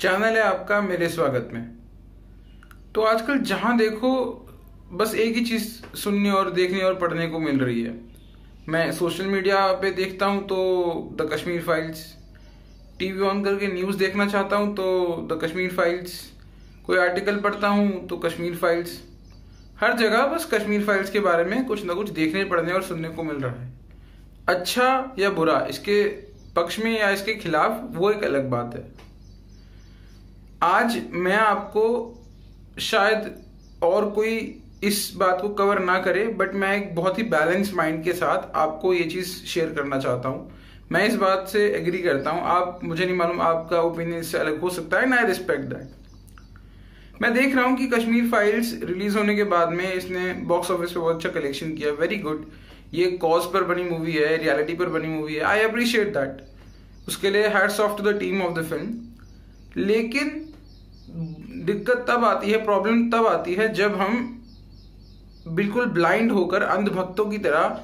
Channel है आपका मेरे स्वागत में। तो आजकल जहां देखो बस एक ही चीज सुनने और देखने और पढ़ने को मिल रही है। मैं सोशल मीडिया पे देखता हूं तो the Kashmir files, TV on करके न्यूज़ देखना चाहता हूं तो द कश्मीर फाइल्स, कोई आर्टिकल पढ़ता हूं तो कश्मीर फाइल्स। हर जगह बस कश्मीर फाइल्स के बारे में कुछ ना कुछ देखने, पढ़ने और सुनने को मिल रहा है। अच्छा या बुरा, इसके पक्ष में या इसके खिलाफ, वो एक अलग बात है। आज मैं आपको शायद और कोई इस बात को कवर ना करे, बट मैं एक बहुत ही बैलेंस माइंड के साथ आपको ये चीज शेयर करना चाहता हूँ। मैं इस बात से एग्री करता हूँ। आप, मुझे नहीं मालूम आपका ओपिनियन इससे अलग हो सकता है, एंड आई रिस्पेक्ट दैट। मैं देख रहा हूँ कि कश्मीर फाइल्स रिलीज होने के बाद में इसने बॉक्स ऑफिस पे बहुत अच्छा कलेक्शन किया। Very good. ये कॉज पर बनी मूवी है, रियलिटी पर बनी मूवी है। I appreciate that. उसके लिए hats off to the team of the film. लेकिन दिक्कत तब आती है, प्रॉब्लम तब आती है जब हम बिल्कुल ब्लाइंड होकर अंधभक्तों की तरह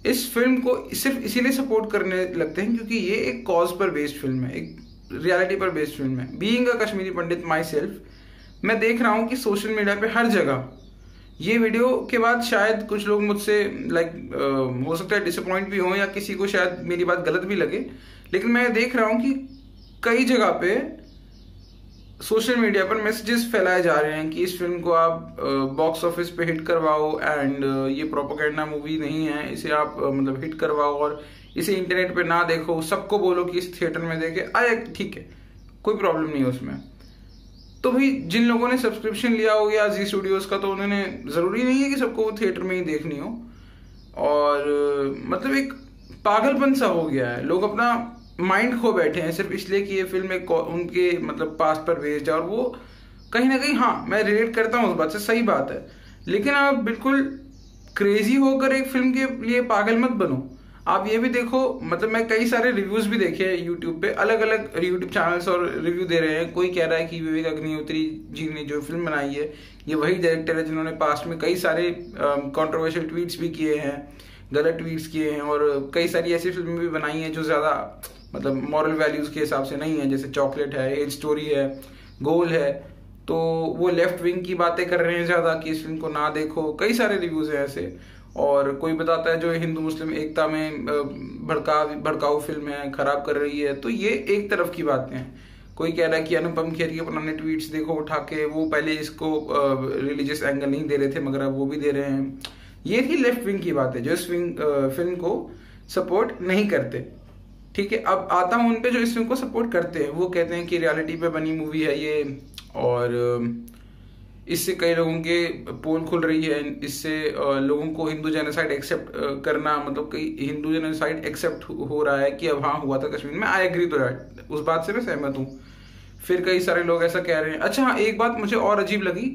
इस फिल्म को सिर्फ इसीलिए सपोर्ट करने लगते हैं क्योंकि ये एक कॉज पर बेस्ड फिल्म है, एक रियलिटी पर बेस्ड फिल्म है। Being a Kashmiri Pandit my self, मैं देख रहा हूं कि सोशल मीडिया पे हर जगह ये वीडियो के बाद शायद कुछ लोग मुझसे हो सकता है डिसअपॉइंट भी हो या किसी को शायद मेरी बात गलत भी लगे, लेकिन मैं देख रहा हूं कि कई जगह पे सोशल मीडिया पर मैसेजेस फैलाए जा रहे हैं कि इस फिल्म को आप बॉक्स ऑफिस पे हिट करवाओ एंड ये प्रोपेगेंडा मूवी नहीं है, इसे आप हिट करवाओ और इसे इंटरनेट पे ना देखो, सबको बोलो कि इस थिएटर में देखे। आया, ठीक है, कोई प्रॉब्लम नहीं है उसमें। तो भाई जिन लोगों ने सब्सक्रिप्शन लिया हो या जी स्टूडियोज का, तो उन्होंने जरूरी नहीं है कि सबको वो थिएटर में ही देखनी हो। और एक पागलपन सा हो गया है। लोग अपना माइंड खो बैठे हैं सिर्फ इसलिए कि ये फिल्म एक उनके पास्ट पर बेस्ड है। और वो कहीं ना कहीं, हाँ, मैं रिलेट करता हूँ उस बात से, सही बात है। लेकिन आप बिल्कुल क्रेजी होकर एक फिल्म के लिए पागल मत बनो। आप ये भी देखो, मैं कई सारे रिव्यूज भी देखे हैं यूट्यूब पे, अलग अलग यूट्यूब चैनल्स और रिव्यू दे रहे हैं। कोई कह रहा है कि विवेक अग्निहोत्री जी ने जो फिल्म बनाई है, ये वही डायरेक्टर है जिन्होंने पास्ट में कई सारे कंट्रोवर्शियल ट्वीट्स भी किए हैं, गलत ट्वीट्स किए हैं, और कई सारी ऐसी फिल्में भी बनाई हैं जो ज्यादा मॉरल वैल्यूज के हिसाब से नहीं है, जैसे चॉकलेट है, एज स्टोरी है, गोल है। तो वो लेफ्ट विंग की बातें कर रहे हैं ज्यादा कि इस फिल्म को ना देखो। कई सारे रिव्यूज हैं ऐसे। और कोई बताता है जो हिंदू मुस्लिम एकता में भड़काऊ फिल्म है, खराब कर रही है। तो ये एक तरफ की बातें हैं। कोई कह रहा है कि अनुपम खेर के पुराने ट्वीट्स देखो उठा के, वो पहले इसको रिलीजियस एंगल नहीं दे रहे थे मगर अब वो भी दे रहे हैं। ये थी लेफ्ट विंग की बातें जो इस फिल्म को सपोर्ट नहीं करते। ठीक है, अब आता हूं उन पे जो इस फिल्म को सपोर्ट करते हैं। वो कहते हैं कि रियलिटी पे बनी मूवी है ये, और इससे कई लोगों के पोल खुल रही है, इससे लोगों को हिंदू जेनोसाइड एक्सेप्ट करना, कई हिंदू जेनोसाइड एक्सेप्ट हो रहा है कि अब हाँ हुआ था कश्मीर में। आई एग्री टू दैट, उस बात से मैं सहमत हूँ। फिर कई सारे लोग ऐसा कह रहे हैं। अच्छा हाँ, एक बात मुझे और अजीब लगी,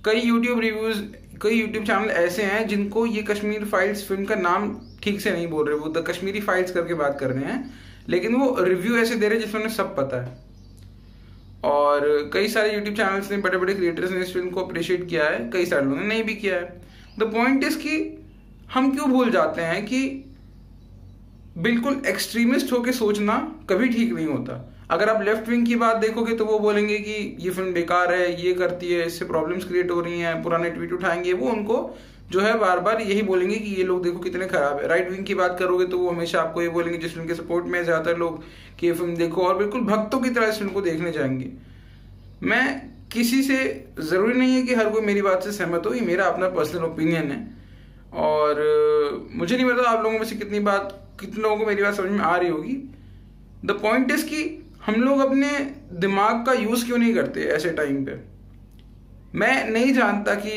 कई यूट्यूब चैनल ऐसे हैं जिनको ये कश्मीर फाइल्स फिल्म का नाम ठीक से नहीं बोल रहे, वो द कश्मीरी फाइल्स करके बात कर रहे हैं, लेकिन वो रिव्यू ऐसे दे रहे हैं जिसमें उन्हें सब पता है। और कई सारे यूट्यूब चैनल्स ने, बड़े बड़े क्रिएटर्स ने इस फिल्म को अप्रिशिएट किया है, कई सारे लोगों ने नहीं भी किया है। द पॉइंट इज कि हम क्यों भूल जाते हैं कि बिल्कुल एक्सट्रीमिस्ट होकर सोचना कभी ठीक नहीं होता। अगर आप लेफ्ट विंग की बात देखोगे तो वो बोलेंगे कि ये फिल्म बेकार है, ये करती है, इससे प्रॉब्लम्स क्रिएट हो रही हैं, पुराने ट्वीट उठाएंगे। वो उनको जो है बार बार यही बोलेंगे कि ये लोग देखो कितने खराब है। राइट विंग की बात करोगे तो वो हमेशा आपको ये बोलेंगे, जिस फिल्म के सपोर्ट में ज्यादातर लोग, कि ये फिल्म देखो, और बिल्कुल भक्तों की तरह इस फिल्म को देखने जाएंगे। मैं किसी से, जरूरी नहीं है कि हर कोई मेरी बात से सहमत हो, ये मेरा अपना पर्सनल ओपिनियन है। और मुझे नहीं पता आप लोगों में से कितने लोगों को मेरी बात समझ में आ रही होगी। द पॉइंट इज कि हम लोग अपने दिमाग का यूज क्यों नहीं करते ऐसे टाइम पे। मैं नहीं जानता कि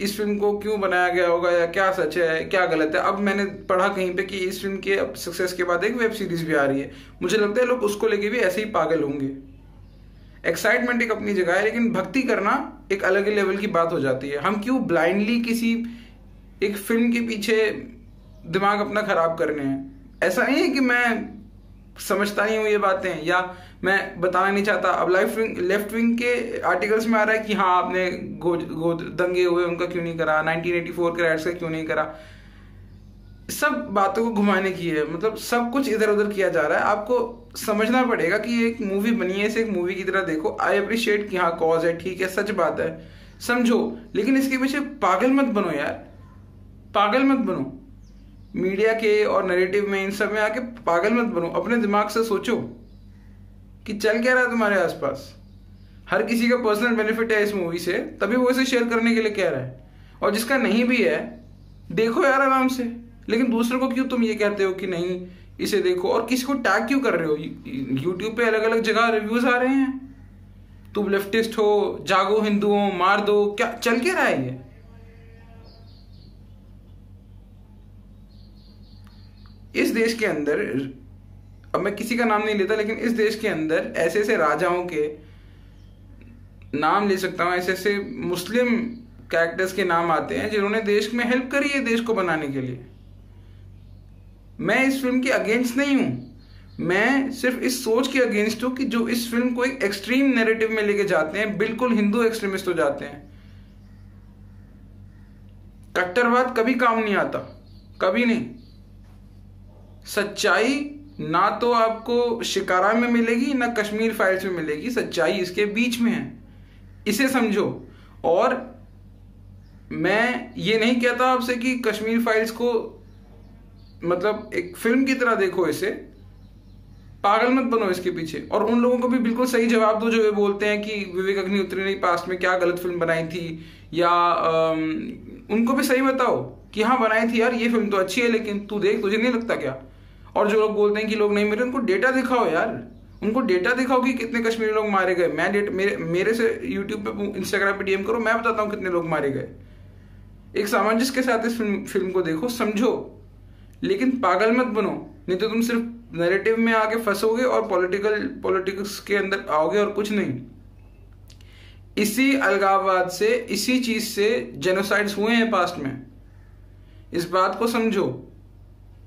इस फिल्म को क्यों बनाया गया होगा, या क्या सच है क्या गलत है। अब मैंने पढ़ा कहीं पे कि इस फिल्म के सक्सेस के बाद एक वेब सीरीज भी आ रही है। मुझे लगता है लोग उसको लेके भी ऐसे ही पागल होंगे। एक्साइटमेंट एक अपनी जगह है, लेकिन भक्ति करना एक अलग ही लेवल की बात हो जाती है। हम क्यों ब्लाइंडली किसी एक फिल्म के पीछे दिमाग अपना खराब करने हैं। ऐसा नहीं है कि मैं समझता नहीं हूँ ये बातें, या मैं बताना नहीं चाहता। अब लेफ्ट विंग के आर्टिकल्स में आ रहा है कि हाँ आपने दंगे हुए उनका क्यों नहीं करा, 1984 के राइट्स का क्यों नहीं करा। सब बातों को घुमाने की है, मतलब सब कुछ इधर उधर किया जा रहा है। आपको समझना पड़ेगा कि ये एक मूवी बनी है, इसे एक मूवी की तरह देखो। आई अप्रिशिएट कि हाँ कॉज है, ठीक है, सच बात है, समझो, लेकिन इसके पीछे पागल मत बनो यार, पागल मत बनो। मीडिया के और नैरेटिव में इन सब में आके पागल मत बनो। अपने दिमाग से सोचो कि चल क्या रहा है तुम्हारे आसपास। हर किसी का पर्सनल बेनिफिट है इस मूवी से, तभी वो इसे शेयर करने के लिए कह रहा है। और जिसका नहीं भी है देखो यार आराम से, लेकिन दूसरों को क्यों तुम ये कहते हो कि नहीं इसे देखो, और किसी को टैग क्यों कर रहे हो? यूट्यूब पे अलग अलग जगह रिव्यूज आ रहे हैं, तुम लेफ्टिस्ट हो, जागो हिंदुओं, मार दो, क्या चल क्या रहा है ये? इस देश के अंदर, अब मैं किसी का नाम नहीं लेता, लेकिन इस देश के अंदर ऐसे ऐसे राजाओं के नाम ले सकता हूं, ऐसे ऐसे मुस्लिम कैरेक्टर्स के नाम आते हैं जिन्होंने देश में हेल्प करी है देश को बनाने के लिए। मैं इस फिल्म के अगेंस्ट नहीं हूं, मैं सिर्फ इस सोच के अगेंस्ट हूं कि जो इस फिल्म को एक एक्सट्रीम नैरेटिव में लेके जाते हैं, बिल्कुल हिंदू एक्सट्रीमिस्ट हो जाते हैं। कट्टरवाद कभी काम नहीं आता, कभी नहीं। सच्चाई ना तो आपको शिकारा में मिलेगी ना कश्मीर फाइल्स में मिलेगी, सच्चाई इसके बीच में है, इसे समझो। और मैं ये नहीं कहता आपसे कि कश्मीर फाइल्स को मतलब एक फिल्म की तरह देखो, इसे पागल मत बनो इसके पीछे। और उन लोगों को भी बिल्कुल सही जवाब दो जो ये बोलते हैं कि विवेक अग्निहोत्री ने पास्ट में क्या गलत फिल्म बनाई थी, या उनको भी सही बताओ कि हाँ बनाई थी यार ये फिल्म तो अच्छी है, लेकिन तू देख, तुझे नहीं लगता क्या? और जो लोग बोलते हैं कि लोग नहीं मरे, उनको डेटा दिखाओ यार, उनको डेटा दिखाओ कि कितने कश्मीरी लोग मारे गए। मैं मेरे से यूट्यूब पे, इंस्टाग्राम पे डीएम करो, मैं बताता हूँ कितने लोग मारे गए। एक सामंजस्य के साथ इस फिल्म को देखो, समझो, लेकिन पागल मत बनो, नहीं तो तुम सिर्फ नैरेटिव में आके फंसोगे और पॉलिटिक्स के अंदर आओगे और कुछ नहीं। इसी अलगाववाद से, इसी चीज से जेनोसाइड्स हुए हैं पास्ट में, इस बात को समझो।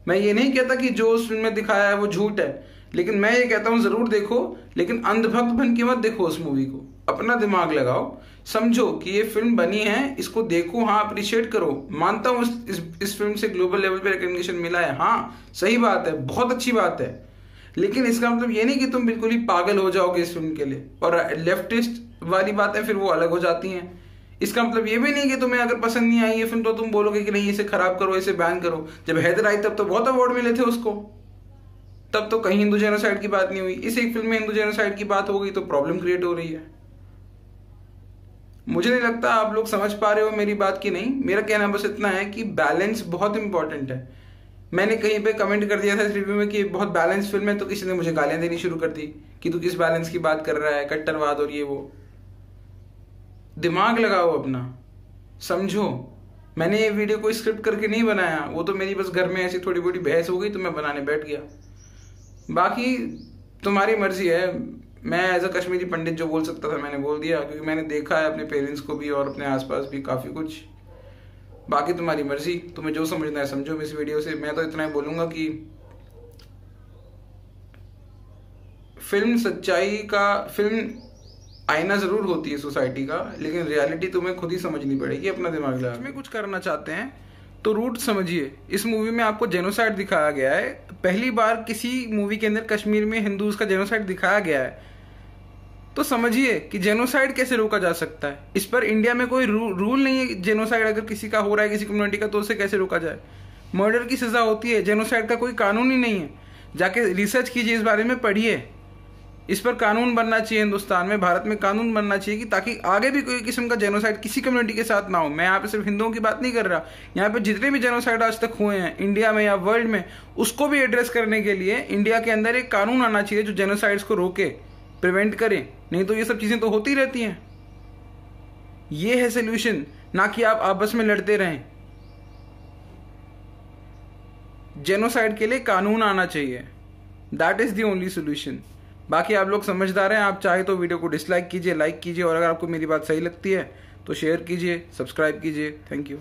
मैं ये नहीं कहता कि जो उस फिल्म में दिखाया है वो झूठ है, लेकिन मैं ये कहता हूं जरूर देखो, लेकिन अंधभक्त बन के मत देखो उस मूवी को। अपना दिमाग लगाओ, समझो कि ये फिल्म बनी है, इसको देखो, हाँ अप्रिशिएट करो। मानता हूं इस फिल्म से ग्लोबल लेवल पे रिकॉग्निशन मिला है, हाँ सही बात है, बहुत अच्छी बात है, लेकिन इसका मतलब ये नहीं कि तुम बिल्कुल ही पागल हो जाओगे इस फिल्म के लिए। और लेफ्टिस्ट वाली बातें फिर वो अलग हो जाती हैं। इसका मतलब ये भी नहीं कि तुम्हें अगर पसंद नहीं आई ये फिल्म तो तुम बोलोगे कि नहीं इसे खराब करो, इसे बैन करो। जब हैदर आई तब तो बहुत अवार्ड मिले थे उसको, तब तो कहीं हिंदू जेनोसाइड की बात नहीं हुई। इस एक फिल्म में हिंदू जेनोसाइड की बात हो गई तो प्रॉब्लम क्रिएट हो रही है। मुझे नहीं लगता आप लोग समझ पा रहे हो मेरी बात की नहीं। मेरा कहना बस इतना है कि बैलेंस बहुत इंपॉर्टेंट है। मैंने कहीं पे कमेंट कर दिया था इस रिव्यू में कि बहुत बैलेंस फिल्म है, तो किसी ने मुझे गालियां देनी शुरू कर दी कि तू किस बैलेंस की बात कर रहा है, कट्टरवाद और ये वो। दिमाग लगाओ अपना, समझो। मैंने ये वीडियो कोई स्क्रिप्ट करके नहीं बनाया, वो तो मेरी बस घर में ऐसी थोड़ी मोटी बहस हो गई तो मैं बनाने बैठ गया। बाकी तुम्हारी मर्जी है। मैं एज अ कश्मीरी पंडित जो बोल सकता था मैंने बोल दिया, क्योंकि मैंने देखा है अपने पेरेंट्स को भी और अपने आसपास भी काफ़ी कुछ। बाकी तुम्हारी मर्जी, तुम्हें जो समझना है समझो इस वीडियो से। मैं तो इतना ही बोलूँगा कि फिल्म आईना जरूर होती है सोसाइटी का, लेकिन रियलिटी तुम्हें खुद ही समझनी पड़ेगी, अपना दिमाग लगा। इसमें कुछ करना चाहते हैं तो रूट समझिए। इस मूवी में आपको जेनोसाइड दिखाया गया है, पहली बार किसी मूवी के अंदर कश्मीर में हिंदूज का जेनोसाइड दिखाया गया है, तो समझिए कि जेनोसाइड कैसे रोका जा सकता है। इस पर इंडिया में कोई रूल नहीं है। जेनोसाइड अगर किसी का हो रहा है, किसी कम्युनिटी का, तो उसे कैसे रोका जाए। मर्डर की सजा होती है, जेनोसाइड का कोई कानून ही नहीं है। जाके रिसर्च कीजिए, इस बारे में पढ़िए। इस पर कानून बनना चाहिए हिंदुस्तान में, भारत में कानून बनना चाहिए कि ताकि आगे भी कोई किस्म का जेनोसाइड किसी कम्युनिटी के साथ ना हो। मैं यहाँ पे सिर्फ हिंदुओं की बात नहीं कर रहा, यहाँ पे जितने भी जेनोसाइड आज तक हुए हैं इंडिया में या वर्ल्ड में, उसको भी एड्रेस करने के लिए इंडिया के अंदर एक कानून आना चाहिए जो जेनोसाइड्स को रोके, प्रिवेंट करे। नहीं तो ये सब चीजें तो होती रहती हैं। ये है सोल्यूशन, ना कि आप आपस में लड़ते रहें। जेनोसाइड के लिए कानून आना चाहिए, that is the only solution. बाकी आप लोग समझदार हैं, आप चाहे तो वीडियो को डिसलाइक कीजिए, लाइक कीजिए, और अगर आपको मेरी बात सही लगती है तो शेयर कीजिए, सब्सक्राइब कीजिए। Thank you.